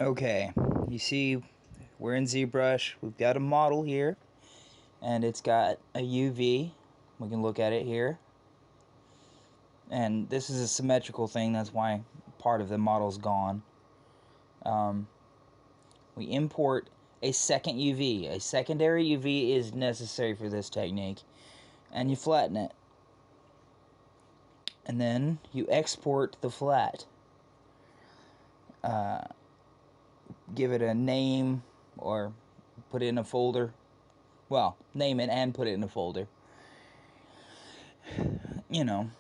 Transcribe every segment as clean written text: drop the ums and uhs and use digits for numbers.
Okay, you see, we're in ZBrush. We've got a model here, and it's got a UV. We can look at it here. And this is a symmetrical thing, that's why part of the model's gone. We import a second UV. A secondary UV is necessary for this technique. And you flatten it. And then you export the flat. Give it a name or put it in a folder. Well, name it and put it in a folder. You know.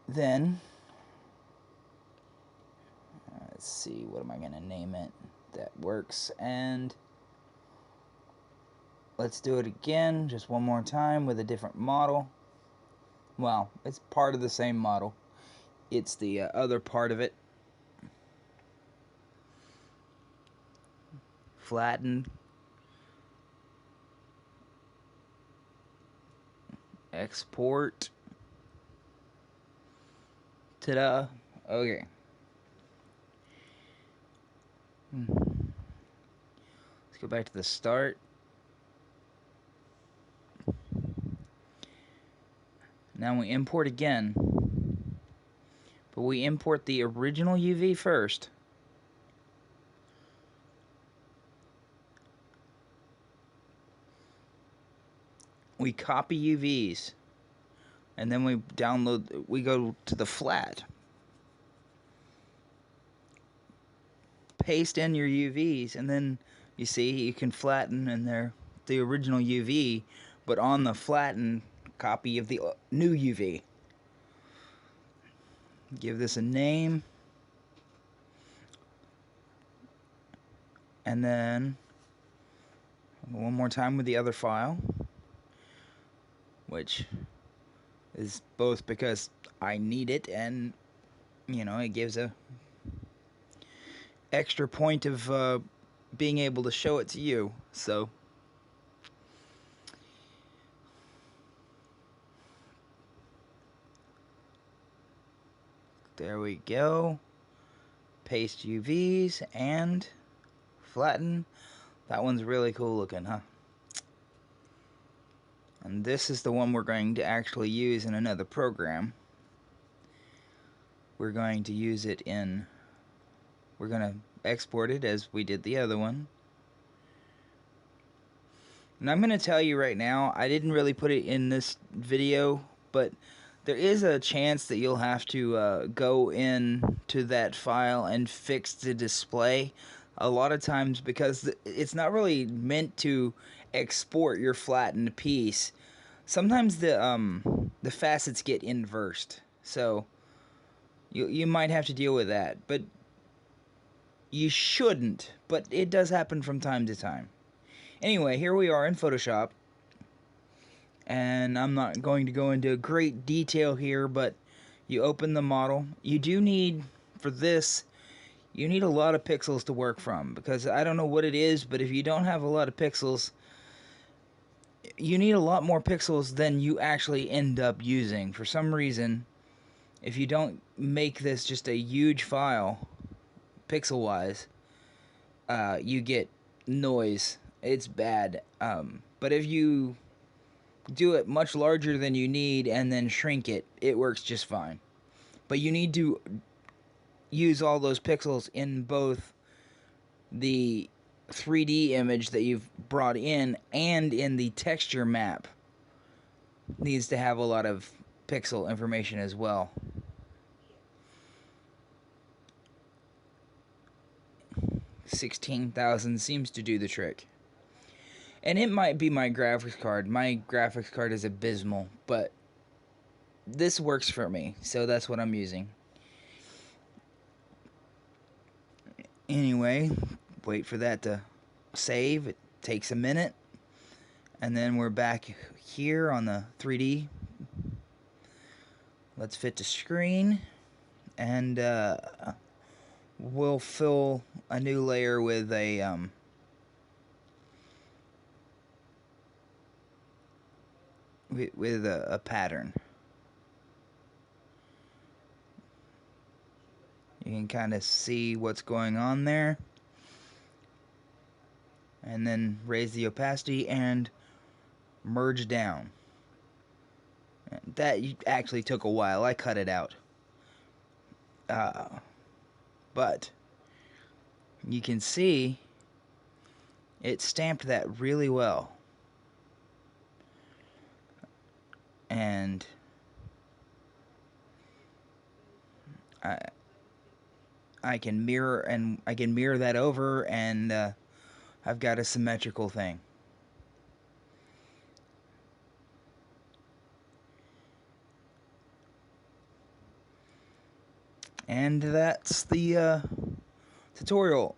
Then, let's see, what am I going to name it that works? And let's do it again, just one more time with a different model. Well, it's part of the same model. It's the other part of it. Flatten. Export. Ta-da. Okay. Let's go back to the start. Now we import again. But we import the original UV first. We copy UVs. And then we download, we go to the flat. Paste in your UVs, and then you see you can flatten in there the original UV, but on the flattened copy of the new UV. Give this a name, and then one more time with the other file, which is both because I need it and, you know, it gives a extra point of being able to show it to you. So there we go. Paste UVs and flatten. That one's really cool looking, huh? And this is the one we're going to actually use in another program. We're going to use it in, we're going to export it as we did the other one. And I'm going to tell you right now, I didn't really put it in this video, but there is a chance that you'll have to go in to that file and fix the display a lot of times, because it's not really meant to export your flattened piece. Sometimes the facets get inversed, so you might have to deal with that, but you shouldn't, but it does happen from time to time. Anyway, here we are in Photoshop, and I'm not going to go into great detail here, but you open the model. You do need, for this, you need a lot of pixels to work from, because I don't know what it is, but if you don't have a lot of pixels, you need a lot more pixels than you actually end up using. For some reason, if you don't make this just a huge file, pixel-wise, you get noise. It's bad. But if you do it much larger than you need and then shrink it, it works just fine. But you need to use all those pixels in both the 3D image that you've brought in and in the texture map. Needs to have a lot of pixel information as well. $16,000 seems to do the trick. And it might be my graphics card. My graphics card is abysmal, but this works for me, so that's what I'm using. Anyway, wait for that to save. It takes a minute. And then we're back here on the 3D. Let's fit to screen. And we'll fill a new layer with a with a pattern. You can kind of see what's going on there. And then raise the opacity and merge down. That actually took a while. I cut it out. But you can see it stamped that really well. And I can mirror that over, and I've got a symmetrical thing. And that's the tutorial.